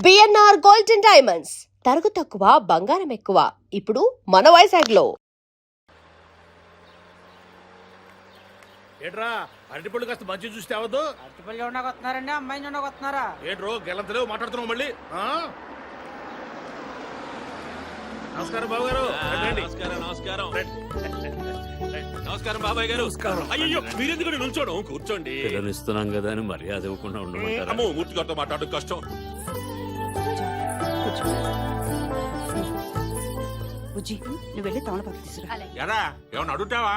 BNR golden diamonds తరుగు తక్కువ బంగారం ఎక్కువ ఇప్పుడు మన వైజాగ్లో. ఏట్రా అరటిపళ్ళు కాస్త మంచి చూస్తే అవద్దు. అరటిపళ్ళు ఉండకు వస్తున్నారండి, అమ్మాయిని ఉండకు వస్తున్నారా? ఏట్రో గెలంతలేవు మాట్లాడుతున్నావు మళ్ళీ. నమస్కారం బాబు గారు. నమస్కారం నమస్కారం బాబాయ్ గారు. అయ్యో మీరెందుకు నిల్చోడం, కూర్చోండి. పిల్లనిస్తున్నాం కదా అని మర్యాద ఇవ్వకుండా ఉండమంటారా? అమ్మో మూర్తి గారితో మాట్లాడడం కష్టం. బుజ్జి నువ్వు వెళ్ళి తమలపాకు తీసుకురా. ఎరా ఏమన్నా అడుగుతావా?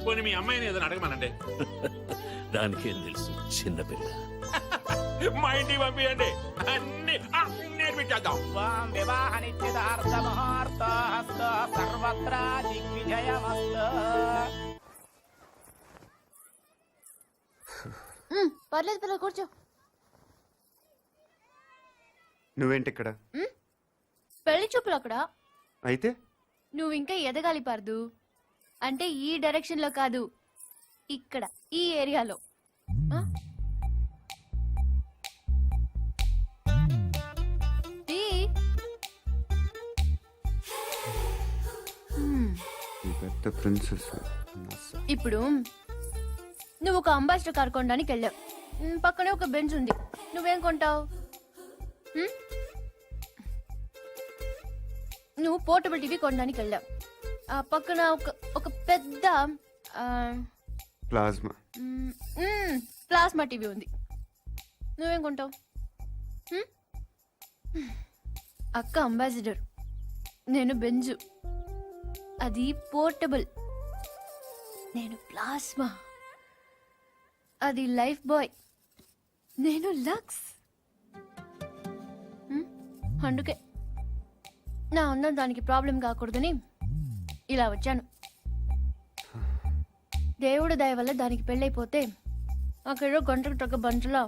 పోనీ మీ అమ్మాయిని ఏదైనా అడగమనండి. దానికేం తెలుసు, చిన్నపిల్ల. మా ఇంటికి పంపించండి, అన్ని నేర్పించేద్దాం. వివాహ నిశ్చితార్థ ముహూర్త సర్వత్రా దిగ్విజయమస్తు. పర్లేదు పిల్లలు కూర్చో. నువ్వేంటి ఇక్కడ? పెళ్లి చూపులు అక్కడ. అయితే నువ్వు ఇంకా ఎదగాలి పార్దు. అంటే ఈ డైరెక్షన్ లో కాదు, ఇక్కడ ఈ ఏరియాలో. ఆ? ఈ. పెద్ద ప్రిన్సెస్. ఇప్పుడు నువ్వు ఒక అంబాసిడర్ కార్ కొనడానికి వెళ్ళావు. పక్కనే ఒక బెంచ్ ఉంది, నువ్వేం కొంటావు? నువ్వు పోర్టబుల్ టీవీ కొనడానికి వెళ్ళావు. ఆ పక్కన ఒక పెద్ద ప్లాస్మా టీవీ ఉంది, నువ్వేం కొంటావు? అక్క అంబాసిడర్, నేను బెంజు, అది పోర్టబుల్. నేను ప్లాస్మా, అది లైఫ్ బాయ్. నేను లక్స్. అందుకే నా అన్న దానికి ప్రాబ్లం కాకూడదని ఇలా వచ్చాను. దేవుడు దయ వల్ల దానికి పెళ్ళైపోతే అక్కడ గంటకు తగ్గ బంటలో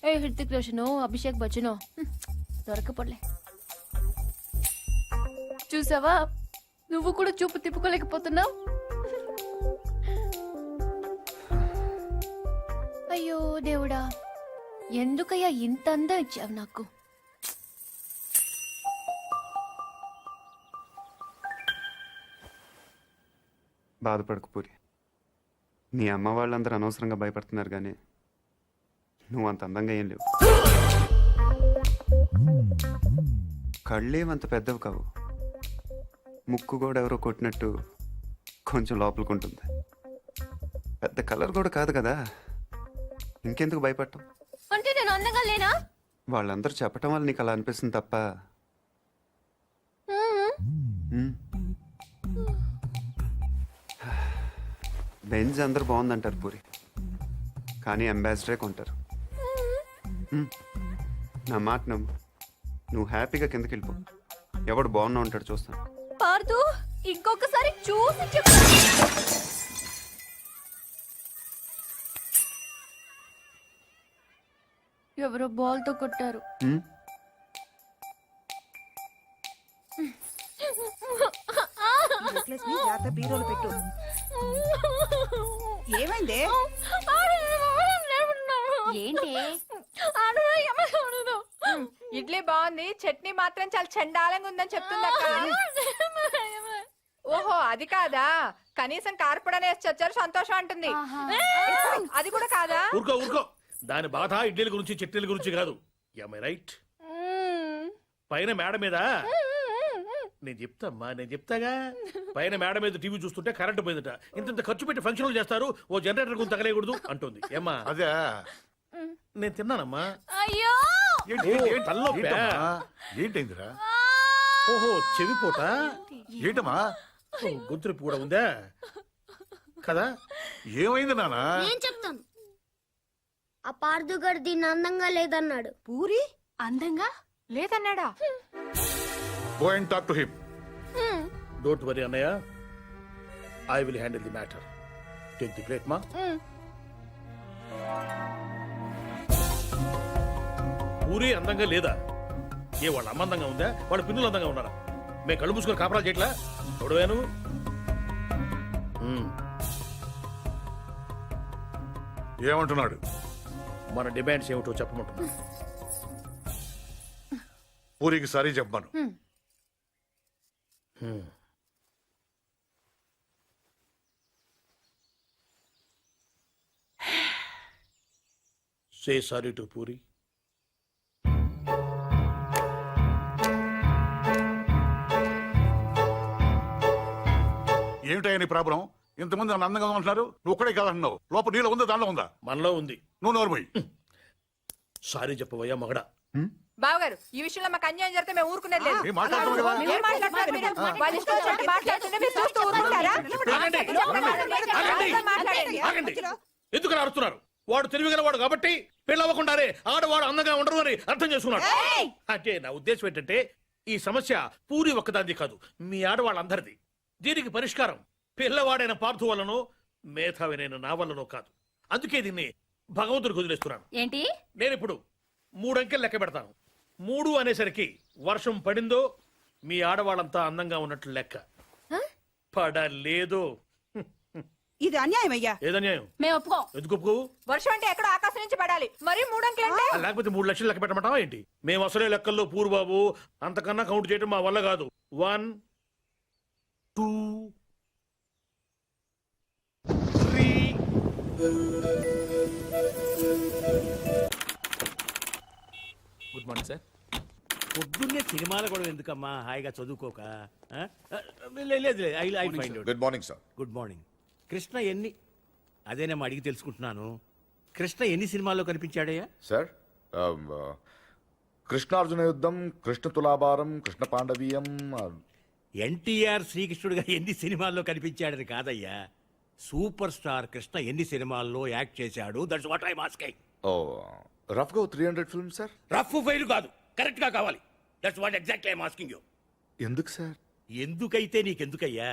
ఏ హృతిక్ రోషనో అభిషేక్ బచ్చనో దొరకపోలే. చూసావా, నువ్వు కూడా చూపు తిప్పుకోలేకపోతున్నావు. అయ్యో దేవుడా, ఎందుకయ్యా ఇంత అందం ఇచ్చావు నాకు? బాధపడకు పూరి. నీ అమ్మ వాళ్ళందరూ అనవసరంగా భయపడుతున్నారు, కానీ నువ్వు అంత అందంగా ఏం లేవు. కళ్ళేమంత పెద్దవి కావు, ముక్కు కూడా ఎవరో కొట్టినట్టు కొంచెం లోపలికుంటుంది. పెద్ద కలర్ కూడా కాదు కదా, ఇంకెందుకు భయపడటం? అంటే నేను అందంగా లేనా? వాళ్ళందరూ చెప్పటం వల్ల నీకు అలా అనిపిస్తుంది తప్ప. బెంజ్ అందరు బాగుందంటారు పూరి, కానీ అంబాసిడరే కొంటారు. నా మాట నమ్ము, నువ్వు హ్యాపీగా కిందకి వెళ్ళిపో. ఎవడు బాగున్నా ఉంటాడు చూస్తాను. పార్దు, ఇంకొకసారి చూసి చెప్పు. ఎవరో బాల్ తో కొట్టారు. బీరోలు పెట్టు. ఏమైంది? ఏంటి? ఇడ్లీ బాగుంది, చట్నీ మాత్రం చాలా చండాలంగా ఉందని చెప్తుందక్క. ఓహో అది కాదా, కనీసం కార్పొడనే వేసి వచ్చారు సంతోషం అంటుంది. అది కూడా కాదా? ఊరుకో ఊరుకో, దాని బాధ ఇడ్లీల గురించి చట్నీల గురించి కాదు. రైట్. పైన మేడ మీద నేను చెప్తాగా, పైన మేడ మీద టీవీ చూస్తుంటే కరెంటు పోయిందట. ఇంత ఖర్చు పెట్టి ఫంక్షన్లు చేస్తారు, ఓ జనరేటర్ గురించి తగలేయకూడదు అంటుంది. ఏమ్మా? అదే నేను తిన్నానమ్మా. అయ్యో ఏంటైందిరా? ఓహో చెవిపోట. ఏంటమ్మా? గొంతునొప్పి కూడా ఉందా కదా? ఏమైంది నానా? నేను చెప్తాను. ఆ పార్దుగాడు దీన్ని అందంగా లేదన్నాడు. పూరి అందంగా లేదన్నాడా? Go and talk to him. Don't worry, Annaya. I will handle the matter. Take the plate, ma. Puri అందంగా లేదా? ఏ వాళ్ళ అమ్మ అందంగా ఉందా, వాళ్ళ పిన్నులు అందంగా ఉన్నారా? మేము కళ్ళు మూసుకొని కాపరాలు చేయట్లా? చూడవే నువ్వు. ఏమంటున్నాడు? మన డిమాండ్స్ ఏమిటో చెప్పమంటున్నాను. పూరికి సారీ చెప్పాను. Say sorry to puri. ఏమిటయ్యా నీ ప్రాబ్లం? ఇంతమంది నన్ను అందంగా ఉంటున్నారు, నువ్వు ఒక్కడే కాదంటున్నావు. లోపల నీలో ఉందా దానిలో ఉందా? మనలో ఉంది. నువ్వు నోరుమోయ్. సారీ చెప్పవయ్యా మగడా. బావగారు ఈ విషయంలో మాకు అన్యాయం జరిగితే మేము ఊరుకునేది లేదు. ఏం మాట్లాడుతున్నావు కదా? ఏం మాట్లాడుతున్నారు మీరు? వాళ్ళ ఇష్టం వచ్చినట్టు మాట్లాడుతుంటే మీరు చూస్తూ ఊరుకుంటారా? ఆగండి. ఆగండి. ఆగండి. ఎందుకు అలా అరుస్తున్నారు? వాడు తెలివిగలవాడు కాబట్టి పెళ్ళవ్వకుండానే ఆడవాడు అందంగా ఉండరు అని అర్థం చేసుకున్నాడు. అంటే నా ఉద్దేశం ఏంటంటే ఈ సమస్య పూరి ఒక్కదాంది కాదు, మీ ఆడవాళ్ళందరిది. దీనికి పరిష్కారం పిల్లవాడైన పార్థు వల్లనో మేధావినైన నా వల్లనో కాదు. అందుకే దీన్ని భగవంతుడికి వదిలేస్తున్నాను. ఏంటి? నేను ఇప్పుడు 3 అంకెలు లెక్క పెడతాను. 3 అనేసరికి వర్షం పడిందో మీ ఆడవాళ్ళంతా అందంగా ఉన్నట్లు లెక్క. పడలేదు. ఇది అన్యాయం అయ్యా. ఏదన్యాయం? మేము ఒప్పుకోం. ఎందుకు ఒప్పుకోవు? వర్షం అంటే ఎక్కడో ఆకాశం నుంచి పడాలి, మరి 3 అంకెలు అంటే లేకపోతే 3 లక్షలు లెక్క పెట్టమంటావా ఏంటి? మేము అసలే లెక్కల్లో పూరు బాబు, అంతకన్నా కౌంట్ చేయడం మా వల్ల కాదు. 1 2 3. Good morning sir. పొద్దున్నే సినిమాలు కూడా ఎందుకమ్మా, హాయిగా చదువుకోక? లేదు, I find out. Good morning sir. Good morning. Krishna ఎన్ని, అదేనేమో అడిగి తెలుసుకుంటున్నాను. కృష్ణ ఎన్ని సినిమాల్లో కనిపించాడయ్యా? సార్ కృష్ణార్జున యుద్ధం, కృష్ణ తులాభారం, కృష్ణ పాండవీయం. ఎన్టీఆర్ శ్రీకృష్ణుడిగా ఎన్ని సినిమాల్లో కనిపించాడని కాదయ్యా, సూపర్ స్టార్ కృష్ణ ఎన్ని సినిమాల్లో యాక్ట్ చేశాడు. That's what I asking. ఓ రఫ్ గా 300 ఫిల్మ్ సార్. రఫ్ ఫెయిల్ కాదు, కరెక్ట్ గా కావాలి. That's what exactly I asking you. ఎందుకు సార్? ఎందుకైతే నీకెందుకయ్యా?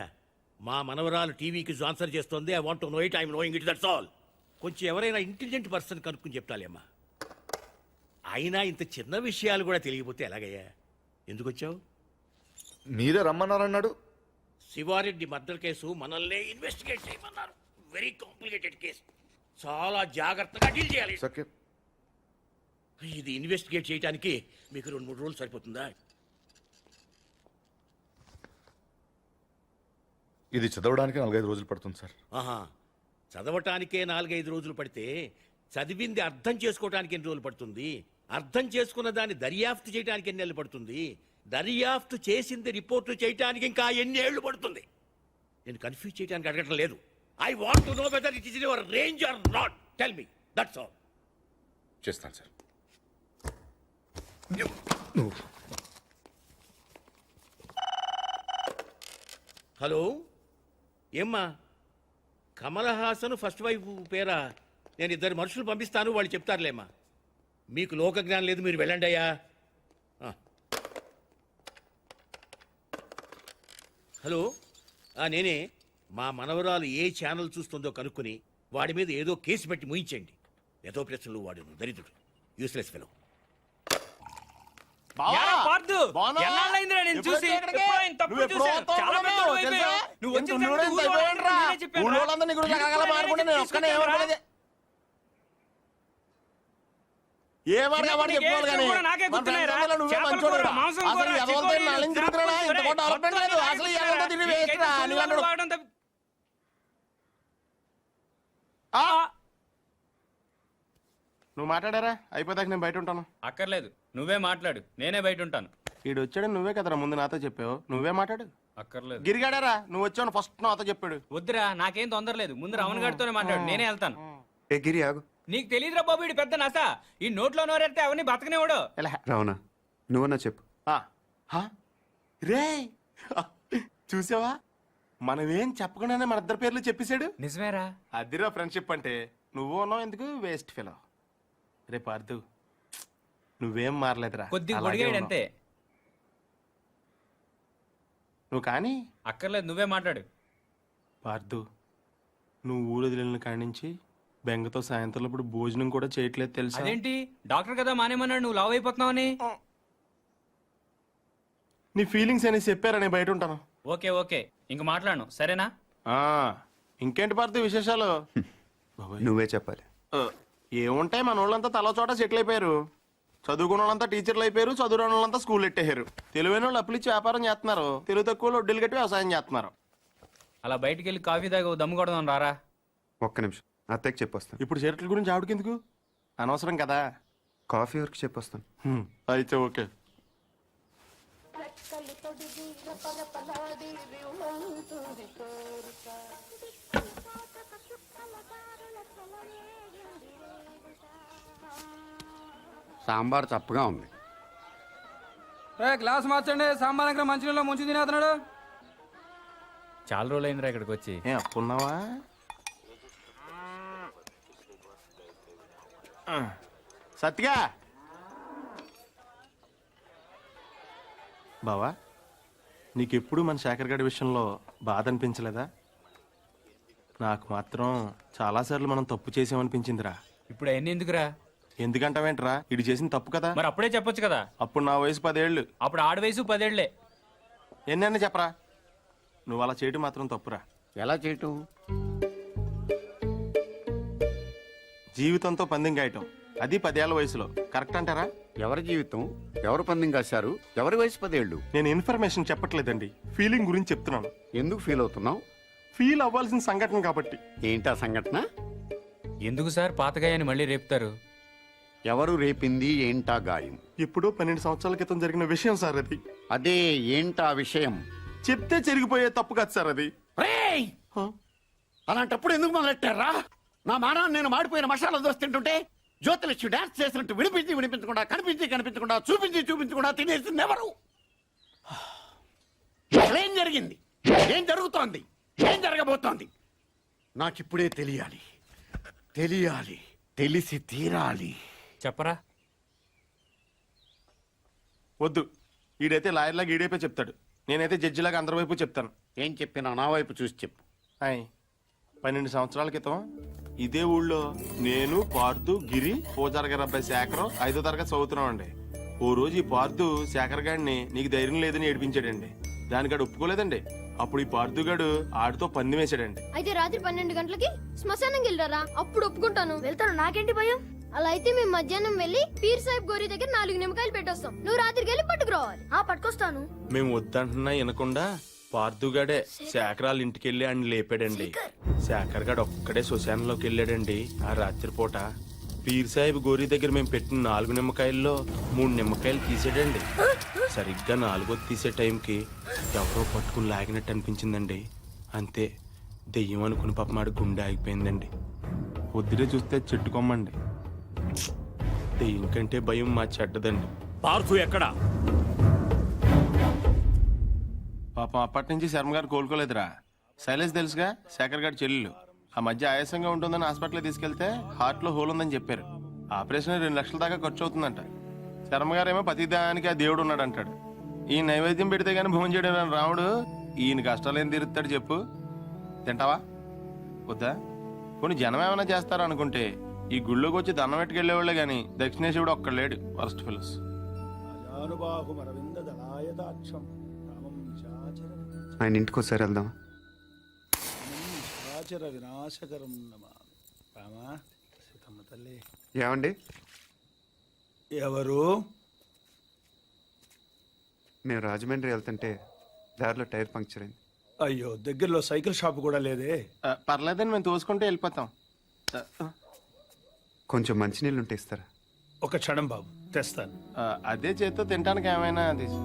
మా మనవరాలు టీవీకి ఆన్సర్ చేస్తుంది. I want to know it, I'm knowing it, that's all. కొంచెం ఎవరైనా ఇంటెలిజెంట్ పర్సన్ కనుక్కుని చెప్తాలేమ్మా. అయినా ఇంత చిన్న విషయాలు కూడా తెలియకపోతే ఎలాగయ్యా? ఎందుకు వచ్చావు? మీరే రమ్మన్నారన్నాడు. శివారెడ్డి మర్డర్ కేసు మనల్నే ఇన్వెస్టిగేట్ చేయమన్నారు. వెరీ కాంప్లికేటెడ్ కేసు, చాలా జాగ్రత్తగా డీల్ చేయాలి. సకే ఇది ఇన్వెస్టిగేట్ చేయడానికి మీకు 2-3 రోజులు సరిపోతుందా? ఇది చదవడానికి 4-5 రోజులు పడుతుంది సార్. ఆహా, చదవటానికే 4-5 రోజులు పడితే చదివింది అర్థం చేసుకోవటానికి ఎన్ని రోజులు పడుతుంది? అర్థం చేసుకున్న దాన్ని దర్యాప్తు చేయడానికి ఎన్ని నెలలు పడుతుంది? దర్యాప్తు చేసింది రిపోర్టు చేయడానికి ఇంకా ఎన్ని ఏళ్లు పడుతుంది? నేను కన్ఫ్యూజ్ చేయడానికి అడగటం లేదు. I want to know whether it is in your range or not. Tell me, that's all. చేస్తాను సార్. హలో, ఏమ్మా? కమల్ హాసన్ ఫస్ట్ వైఫ్ పేరా? నేను 2 మనుషులు పంపిస్తాను, వాళ్ళు చెప్తారులేమ్మా. మీకు లోక జ్ఞానం లేదు, మీరు వెళ్ళండి అయ్యా. హలో, నేనే. మా మనవరాలు ఏ ఛానల్ చూస్తుందో కనుక్కుని వాడి మీద ఏదో కేసు పెట్టి ముయించండి. ఏదో ప్రశ్నలు వాడు దరిద్రుడు, యూస్లెస్ ఫెలో. నువ్వు మాట్లాడారా? అయిపోదాక నేను బయట ఉంటాను. అక్కర్లేదు, నువ్వే మాట్లాడు, నేనే బయట ఉంటాను. ఈడు వచ్చాడు, నువ్వే కదరా ముందు నాతో చెప్పావు. నువ్వే మాట్లాడు. అక్కర్లేదు. గిరిగాడారా? నువ్వు వచ్చావు ఫస్ట్ నాతో చెప్పాడు. వద్దురా, నాకేం తొందర లేదు. ముందు రమణ గారితోనే మాట్లాడు, నేనే వెళ్తాను. ఏ గిరి ఆగు. నీకు తెలియదురా బాబు, ఇడు పెద్ద నస. ఈ నోట్లో నోరెడితే అవన్నీ బతకనేవాడు. రావణా, నువ్వన్నా చెప్పు. రే చూసావా, మనమేం చెప్పకుండానే మన 2 పేర్లు చెప్పేశాడు. నిజమేరా? అదిరా ఫ్రెండ్షిప్ అంటే. నువ్వు ఉన్నావు ఎందుకు వేస్ట్ ఫెలో. రే పార్థు, నువ్వేం మారలేదురా, కొద్దిగా అలాగే పొడిగాడు ఉన్నావు. అంతే. నువ్వు కానీ అక్కర్లేదు, నువ్వే మాట్లాడు. పార్థు, నువ్వు ఊరు వదిలిన కాడి నుంచి బెంగతో సాయంత్రం ఇప్పుడు భోజనం కూడా చేయట్లేదు తెలుసా? అదేంటి, డాక్టర్ కదా మానేమన్నాడు, నువ్వు లావ్ అయిపోతున్నావని. నీ ఫీలింగ్స్ అని చెప్పారా? నేను బయట ఉంటాను. ఓకే ఓకే, ఇంక మాట్లాడను, సరేనా? ఇంకేంటి పార్థు విశేషాలు? నువ్వే చెప్పాలి. ఏముంటాయి, మన వాళ్ళంతా తల చోట సెటిల్ అయిపోయారు. చదువుకున్న వాళ్ళంతా టీచర్లు అయిపోయారు, చదువురాని వాళ్ళంతా స్కూల్ ఎట్టేశారు. తెలివైన వాళ్ళు అప్పులు ఇచ్చి వ్యాపారం చేస్తున్నారు, తెలుగు తక్కువ వడ్డీలు కట్టి వ్యవసాయం చేస్తున్నారు. అలా బయటికి వెళ్ళి కాఫీ తాగి దమ్ము కొడదాం రారా. ఒక్క నిమిషం, అత్తయ్యకి చెప్పొస్తాను. ఇప్పుడు చీరట్ల గురించి ఆవిడకెందుకు, అనవసరం కదా. కాఫీ వరకు చెప్పొస్తాను. అయితే ఓకే. సాంబార్ చప్పగా ఉంది. గ్లాస్ మార్చండి, సాంబార్ దగ్గర మంచినీళ్ళు ముంచి తినేస్తున్నాడు. చాలా రోజులు అయిందిరా ఇక్కడికి వచ్చి. అప్పున్నావా? సత్తిగా బావా, నీకెప్పుడు మన శేఖర్ గడి విషయంలో బాధ అనిపించలేదా? నాకు మాత్రం చాలాసార్లు మనం తప్పు చేసామనిపించిందిరా. ఇప్పుడు అవన్నీ ఎందుకురా? ఎందుకంటావేంట్రా, ఇది చేసిన తప్పు కదా. మరి అప్పుడే చెప్పొచ్చు కదా. అప్పుడు నా వయసు 10 ఏళ్ళు. అప్పుడు ఆడ వయసు 10 ఏళ్లే. ఎన్నైనా చెప్పరా, నువ్వు అలా చేయటం మాత్రం తప్పురా. ఎలా చేయటం? జీవితంతో పందెం గాయటం, అది 10 ఏళ్ల వయసులో, కరెక్ట్ అంటారా? ఎవరి జీవితం, ఎవరు పందెం కాశారు, ఎవరి వయసు 10 ఏళ్ళు? నేను ఇన్ఫర్మేషన్ చెప్పట్లేదండి, ఫీలింగ్ గురించి చెప్తున్నాను. ఎందుకు ఫీల్ అవుతున్నావు? ఫీల్ అవ్వాల్సిన సంఘటన కాబట్టి. ఏంటా సంఘటన? ఎందుకు సార్ పాతగాయని మళ్ళీ రేపుతారు? ఎవరు రేపింది, ఏంటా గాయం? ఎప్పుడో 12 సంవత్సరాల క్రితం జరిగిన విషయం సార్ అది. అదే ఏంటా విషయం? చెప్తే చెరిగిపోయే తప్పు కాదు సార్ అది. అలాంటప్పుడు ఎందుకు మొదలెట్టారా? నా మానాన్ని నేను మాడిపోయిన మసాలా దోశ తింటుంటే జ్యోతిలక్ష్మి డాన్స్ చేసినట్టు వినిపించకుండా కనిపించకుండా చూపించకుండా తినేసింది ఎవరు? ఏం జరిగింది, ఏం జరుగుతోంది, ఏం జరగబోతోంది నాకిప్పుడే తెలియాలి. తెలిసి తీరాలి. చెప్పరా. వద్దు, ఈడైతే లాయర్లాగా ఈడైపోయి చెప్తాడు, నేనైతే జడ్జిలాగా అందరి వైపు చెప్తాను. ఏం చెప్పినా నా వైపు చూసి చెప్పు. 12 సంవత్సరాల క్రితం ఇదే ఊళ్ళో నేను, పార్థు, గిరి, పూజారి గారి అబ్బాయి శేఖరం 5వ తరగతి చదువుతున్నాం అండి. ఓ రోజు ఈ పార్థు శేఖర్ గారిని నీకు ధైర్యం లేదని ఏడిపించాడండి. దానికాడు ఒప్పుకోలేదండి. అప్పుడు ఈ పార్థు గాడు ఆడితో పందెం వేసాడండి. అయితే రాత్రి 12 గంటలకి శ్మశానంకి వెళ్ళారా? అప్పుడు ఒప్పుకుంటాను. వెళ్తాను, నాకేంటి భయం. అలా అయితే మేము మధ్యాహ్నం వెళ్ళి పీర్ సాహిబ్ గోరి దగ్గర 4 నిమ్మకాయలు పెట్టొస్తాం. నువ్వు రాత్రికి వెళ్ళి పట్టుకురావాలి. పట్టుకొస్తాను. మేము వద్దంటున్నా వినకుండా పార్థుగాడే శేఖరాల ఇంటికి వెళ్ళి ఆయన లేపాడండి. శేఖర్ గాడు ఒక్కడే శ్మశానంలోకి వెళ్ళాడండి. ఆ రాత్రిపూట పీర్ సాహిబ్ గోరీ దగ్గర మేము పెట్టిన 4 నిమ్మకాయల్లో 3 నిమ్మకాయలు తీసాడండి. సరిగ్గా 4వది తీసే టైంకి ఎవరో పట్టుకుని లాగినట్టు అనిపించిందండి. అంతే, దెయ్యం అనుకుని పాపమాడు గుండె ఆగిపోయిందండి. పొద్దునే చూస్తే చెట్టుకోమండి. దెయ్యం కంటే భయం మా చెడ్డదండి. పార్థు ఎక్కడా? పాపం అప్పటి నుంచి శర్మ గారు కోలుకోలేదురా. శైలేష్ తెలుసుగా, శేఖర్ గారి చెల్లెలు. ఆ మధ్య ఆయాసంగా ఉంటుందని హాస్పిటల్ తీసుకెళ్తే హార్ట్ లో హోల్ ఉందని చెప్పారు. ఆపరేషన్ 2 లక్షల దాకా ఖర్చు అవుతుందంట. శర్మ గారేమో ప్రతిదానికి ఆ దేవుడు ఉన్నాడు అంటాడు. ఈ నైవేద్యం పెడితే గానీ భోజనం చేయడం రాముడు ఈయన కష్టాలు ఏం తీరుతాడు చెప్పు. తింటావా వద్దా? కొన్ని జనం ఏమైనా చేస్తారా అనుకుంటే ఈ గుళ్ళోకి వచ్చి దండం పెట్టుకెళ్లేవాళ్లే గాని దక్షిణేశ్వరుడు ఒక్కడు లేడు. Worst fellows. ఆయన ఇంటికి ఒకసారి వెళ్దాం. ఏమండి? ఎవరు? మేము రాజమండ్రి వెళ్తుంటే దారిలో టైర్ పంక్చర్ అయింది. అయ్యో, దగ్గరలో సైకిల్ షాప్ కూడా లేదే. పర్లేదని మేము తోసుకుంటే వెళ్ళిపోతాం. కొంచెం మంచినీళ్ళు ఉంటే ఇస్తారా? ఒక క్షణం బాబు, తెస్తాను. అదే చేత్తో తినడానికి ఏమైనా తీసు.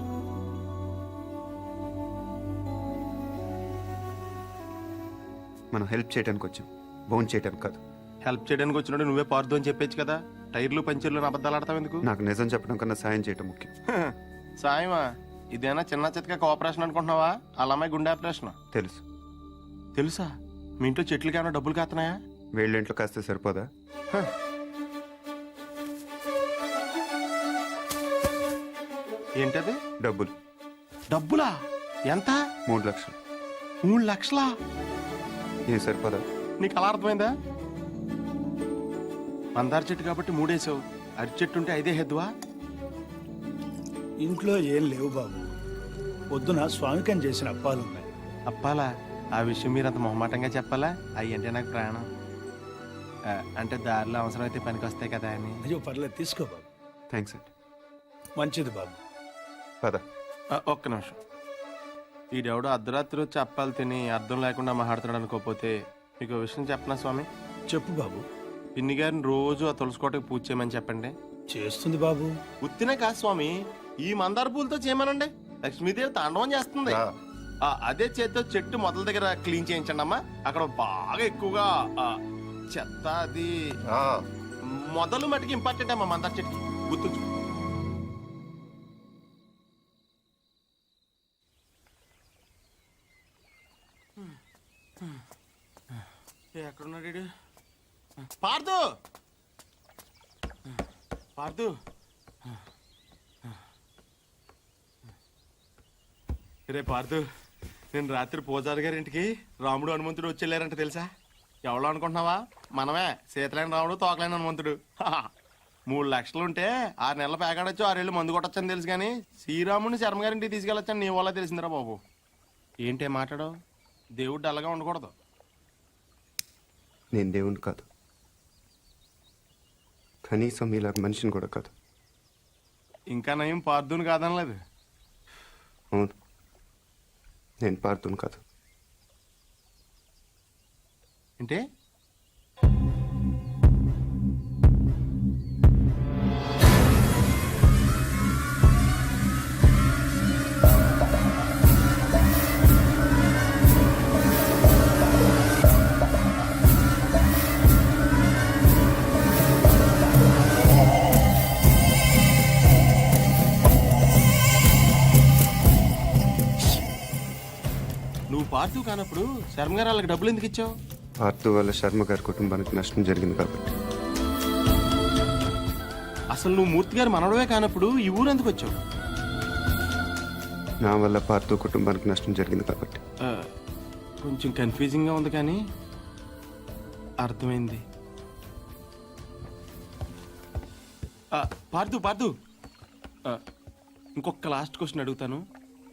మనం హెల్ప్ చేయడానికి వచ్చాం, బోన్ చేయడానికి కాదు. హెల్ప్ చేయడానికి వచ్చినట్టు నువ్వే పార్దు అని చెప్పొచ్చు కదా. టైర్లు పంచర్లు అబద్ధాలు ఆడతావు ఎందుకు? నాకు నిజం చెప్పడం కన్నా సాయం చేయటం ముఖ్యం. సాయమా? ఇదేనా చిన్న చితక కోఆపరేషన్ అనుకుంటున్నావా? అలా అమ్మాయి గుండె ఆపరేషన్. తెలుసు. తెలుసా? మీ ఇంట్లో చెట్లకి ఏమైనా డబ్బులు కాస్తున్నాయా? వీళ్ళ ఇంట్లో కాస్తే సరిపోదా? ఏంటది? డబ్బులు. డబ్బులా? ఎంత? 3 లక్షలు. 3 లక్షలా? ఏం సరిపోదా? నీకు అలా అర్థమైందా? మందార చెట్టు కాబట్టి 3 వేసావు, అరటి చెట్టు ఉంటే 5 హెద్దువా? ఇంట్లో ఏం లేవు బాబు. పొద్దున స్వామికం చేసిన అప్పాలున్నాయి. అప్పాలా? ఆ విషయం మీరు అంత మొహమాటంగా చెప్పాలా? అయ్యంటే నాకు ప్రాణం. అంటే దారిలో అవసరం అయితే పనికి వస్తాయి కదా అని. అయ్యో పర్లేదు తీసుకో బాబు. థ్యాంక్స్ అండి. మంచిది బాబు. పద. ఒక్క నిమిషం. ఈడెవడో అర్ధరాత్రి వచ్చి అప్పాలు తిని అర్థం లేకుండా మాట్లాడుతున్నాడు అనుకోకపోతే మీకు విషయం చెప్పనా స్వామి? చెప్పు బాబు. పిన్ని గారిని రోజు ఆ తులసికోటకి పూజ చేయమని చెప్పండి. చేస్తుంది బాబు. ఉత్తినే కాదు స్వామి, ఈ మందార పూలతో చేయమనండి. లక్ష్మీదేవి తాండవం చేస్తుంది. అదే చేత్తో చెట్టు మొదల దగ్గర క్లీన్ చేయించండి అమ్మా. అక్కడ బాగా ఎక్కువగా చెత్త అది మొదలు మటుకు ఇంపార్టెంట్ అమ్మా మందార చెట్టుకి. గుర్తుంచు. ఎక్కడున్నాడు? పార్దు పార్దు రే పార్దు, నేను రాత్రి పూజారి గారి ఇంటికి రాముడు హనుమంతుడు వచ్చి తెలుసా? ఎవరో అనుకుంటున్నావా? మనమే, సీతలేని రాముడు తోకలేని హనుమంతుడు. 3 లక్షలు ఉంటే 6 నెలల పేకాడొచ్చు, 6 ఏళ్ళు మందు కొట్టొచ్చని తెలుసు కానీ శ్రీరాముడిని శర్మ గారింటికి తీసుకెళ్ళొచ్చని నీ వల్ల తెలిసిందిరా బాబు. ఏంటే మాట్లాడు? దేవుడు అలాగా ఉండకూడదు. నేను దేవుణ్ణి కాదు, కనీసం ఇలాగ మనిషిని కూడా కాదు. ఇంకా నయం పార్దుని కాదనలేదు. అవును, నేను పార్థుని కాదు. అంటే నువ్వు పార్దు కానప్పుడు శర్మ గారు వాళ్ళకి డబ్బులు ఎందుకు ఇచ్చావు? పార్థు వల్ల శర్మ గారి కుటుంబానికి నష్టం జరిగింది కాబట్టి. అసలు నువ్వు మూర్తి గారు మనవడవే కానప్పుడు ఈ ఊరు ఎందుకు వచ్చావు? నా వల్ల పార్థు కుటుంబానికి నష్టం జరిగింది కాబట్టి. కొంచెం కన్ఫ్యూజింగ్ గా ఉంది కానీ అర్థమైంది. పార్దు పార్దు, ఇంకొక లాస్ట్ క్వశ్చన్ అడుగుతాను.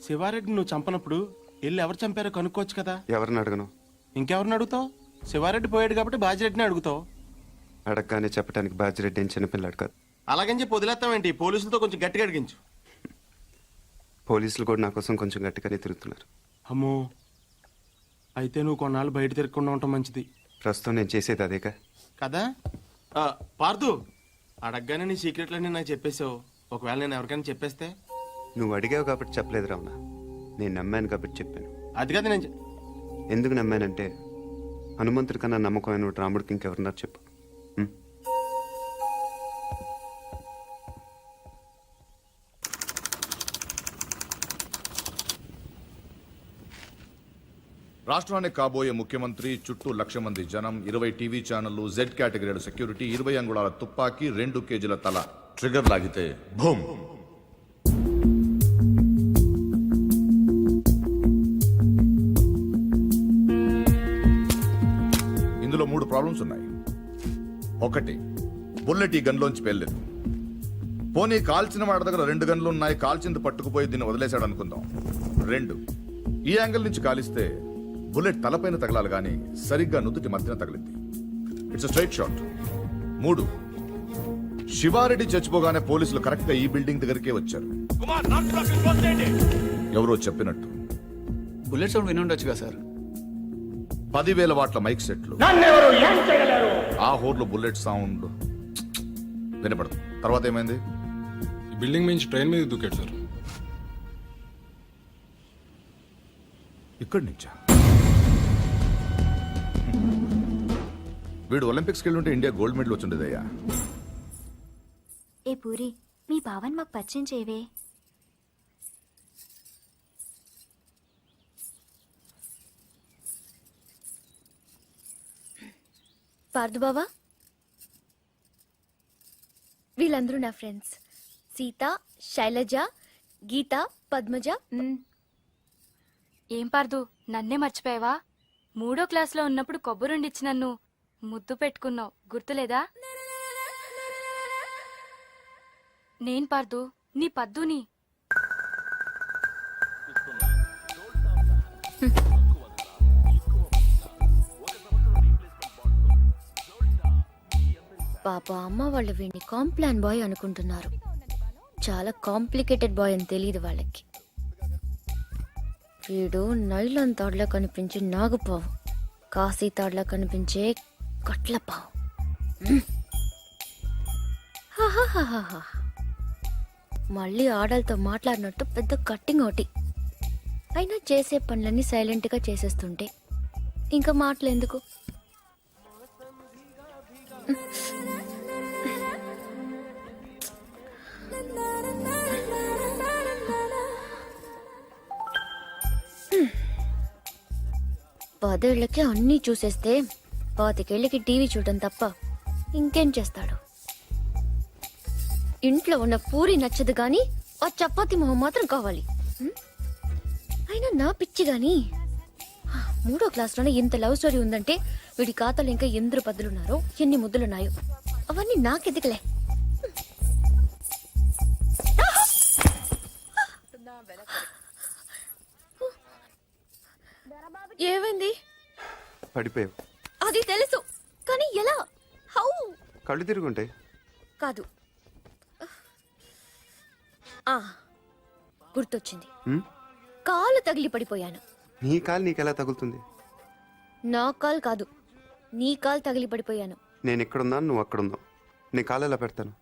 శివారెడ్డి నువ్వు చంపనప్పుడు వెళ్ళి ఎవరు చంపారో కనుక్కోవచ్చు కదా? ఎవరిని అడగను? ఇంకెవరిని అడుగుతావు? శివారెడ్డి పోయాడు కాబట్టి బాజిరెడ్డిని అడుగుతావు. అడగగానే చెప్పడానికి బాజిరెడ్డి ఏం చిన్నపిల్లాడు కాదు. అలాగని చెప్పి వదిలేస్తావేంటి? పోలీసులతో కొంచెం గట్టిగా అడిగించు. పోలీసులు కూడా నా కోసం కొంచెం గట్టిగానే తిరుగుతున్నారు. అమ్మో, అయితే నువ్వు కొన్నాళ్ళు బయట తిరగకుండా ఉండటం మంచిది. ప్రస్తుతం నేను చేసేది అదేగా కదా? పార్దు, అడగగానే నీ సీక్రెట్లన్నీ నాకు చెప్పేసావు. ఒకవేళ నేను ఎవరికైనా చెప్పేస్తే? నువ్వు అడిగావు కాబట్టి చెప్పలేదు రావణ, నేను నమ్మాను కాబట్టి చెప్పాను. అది కదా నేను ఎందుకు నమ్మానంటే హనుమంతుడి కన్నా నమ్మకమైన రాముడికి ఇంకెవరున్నారు చెప్పు. రాష్ట్రానికి కాబోయే ముఖ్యమంత్రి, చుట్టూ 1,00,000 మంది జనం, 20 టీవీ ఛానళ్లు, జెడ్ కేటగిరీ సెక్యూరిటీ, 20 అంగుళాల తుపాకీ, 2 కేజీల తల. ట్రిగర్ లాగితే భూమ్. ఇందులో 3 ప్రాబ్లమ్స్ ఉన్నాయి. 1, బుల్లెట్ ఈ గన్లోంచి పేర్లేదు. పోనీ కాల్చిన వాడి దగ్గర 2 గన్లు ఉన్నాయి, కాల్చింది పట్టుకుపోయి దీన్ని వదిలేశాడు అనుకుందాం. 2, ఈ యాంగిల్ నుంచి కాలిస్తే బుల్లెట్ తలపైన తగలాలి కానీ సరిగ్గా నుదుటి మధ్యన తగిలింది. It's straight shot. 3, శివారెడ్డి చచ్చిపోగానే పోలీసులు కరెక్ట్ గా ఈ బిల్డింగ్ దగ్గరికే వచ్చారు. ఎవరో చెప్పినట్టు బుల్లెట్ సౌండ్ విని ఉండొచ్చుగా సార్. 10,000 వాట్ల మైక్ సెట్లు, ఆ హోర్లో బుల్లెట్ సౌండ్ వినపడదు. తర్వాత ఏమైంది? బిల్డింగ్ నుంచి ట్రైన్ మీద దూకాడు సార్. ఇక్కడి నుంచా? వీడు ఒలింపిక్స్కి వెళ్ళుంటే ఇండియా గోల్డ్ మెడల్ వచ్చిండేదయ్యా. ఏ పూరి, మీ బావన్ మాకు పరిచయం చేయవే. పార్దు బావా, వీళ్ళందరూ నా ఫ్రెండ్స్. సీత, శైలజ, గీత, పద్మజ. ఏం పార్దు, నన్నే మర్చిపోయావా? 3వ క్లాస్లో ఉన్నప్పుడు కొబ్బరుండిచ్చి నన్ను ముద్దు పెట్టుకున్నావు, గుర్తులేదా? నేను పార్దు, నీ పద్దుని. పాప అమ్మ వాళ్ళు వీడిని కాంప్లాన్ బాయ్ అనుకుంటున్నారు. చాలా కాంప్లికేటెడ్ బాయ్ అని తెలియదు వాళ్ళకి. వీడు నైలాన్ తాడులా కనిపించే నాగుపావు, కాశీ తాడులా కనిపించే కట్లపావు. హాహాహాహా. మళ్ళీ ఆడలతో మాట్లాడినట్టు పెద్ద కట్టింగ్ ఒకటి. అయినా చేసే పనులన్నీ సైలెంట్గా చేసేస్తుంటే ఇంకా మాటలు ఎందుకు? పదేళ్లకి అన్నీ చూసేస్తే 25 ఏళ్ళకి టీవీ చూడటం తప్ప ఇంకేం చేస్తాడు? ఇంట్లో ఉన్న పూరి నచ్చదు గాని ఆ చపాతి మొహం మాత్రం కావాలి. అయినా నా పిచ్చి గాని 3వ క్లాస్లోనే ఇంత లవ్ స్టోరీ ఉందంటే వీడి ఖాతాలో ఇంకా ఎందరు పద్దులున్నారో ఎన్ని ముద్దులున్నాయో అవన్నీ నాకెదికలే. ఏమైంది? పడిపోయావు. అది తెలుసు కానీ ఎలా? హౌ? కళ్ళు తిరుగుంటాయి. కాదు, గుర్తొచ్చింది. కాలు తగిలి పడిపోయాను. నీ కాలు నీకెలా తగులుతుంది? నా కాలు కాదు, నీ కాలు తగిలి పడిపోయాను. నేను ఎక్కడున్నాను, నువ్వు అక్కడున్నావు. నీ కాలు ఎలా పెడతాను?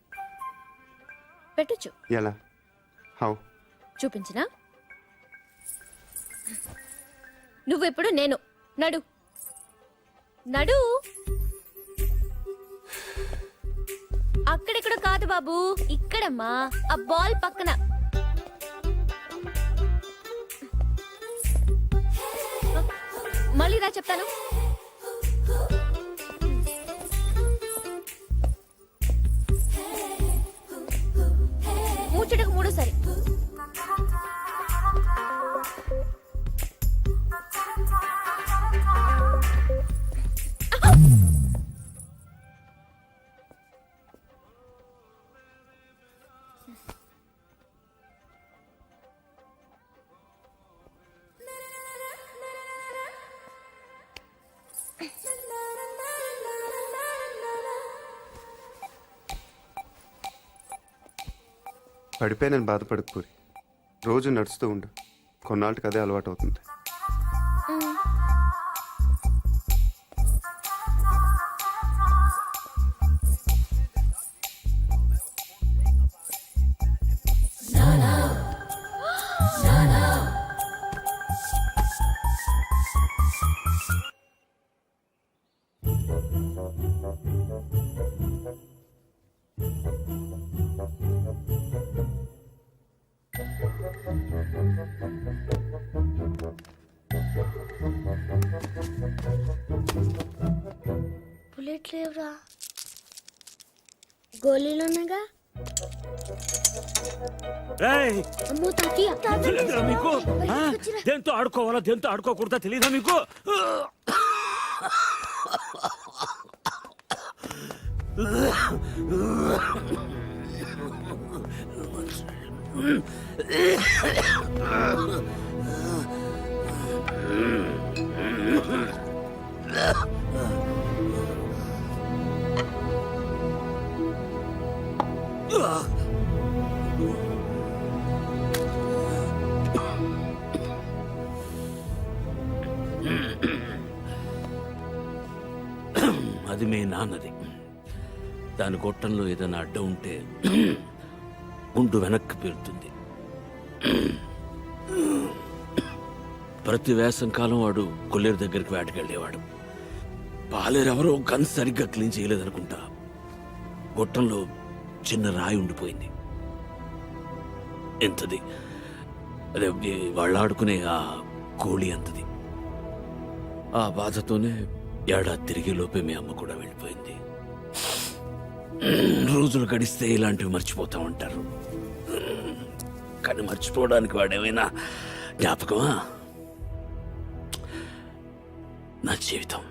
పెట్టొచ్చు. ఎలా? హౌ? చూపించినా? నువ్వెప్పుడు నేను. నడు నడు. అక్కడెక్కడ కాదు బాబు, ఇక్కడమ్మా, ఆ బాల్ పక్కన. మళ్ళీ రా చెప్తాను. ముచ్చటకు 3సారి. పడిపోయానని బాధపడకు పూరి. రోజు నడుస్తూ ఉండు, కొన్నాళ్ళకి అదే అలవాటు అవుతుంది. బుల్లెట్ లేవురా. గోళీలున్నాగా. అమ్మో తాతయ్య, మీకు దేంతో ఆడుకోవాలా దేంతో ఆడుకోకూడదా తెలియదా మీకు? అది మీ నాన్నది. దాని గొట్టంలో ఏదైనా అడ్డం ఉంటే గుండు వెనక్కి పేరుతుంది. ప్రతి వేసంకాలం వాడు కొల్లేరు దగ్గరికి వేటకెళ్ళేవాడు. పాలేరెవరో గన్ సరిగ్గా క్లీన్ చేయలేదనుకుంటా. గొట్టంలో చిన్న రాయి ఉండిపోయింది. ఎంతది? అదే వాళ్ళు ఆడుకునే ఆ కోళి అంతది. ఆ బాధతోనే ఏడాది తిరిగే లోపే మీ అమ్మ కూడా వెళ్ళిపోయింది. రోజులు గడిస్తే ఇలాంటివి మర్చిపోతా ఉంటారు, కానీ మర్చిపోవడానికి వాడేమైనా జ్ఞాపకమా? నా జీవితం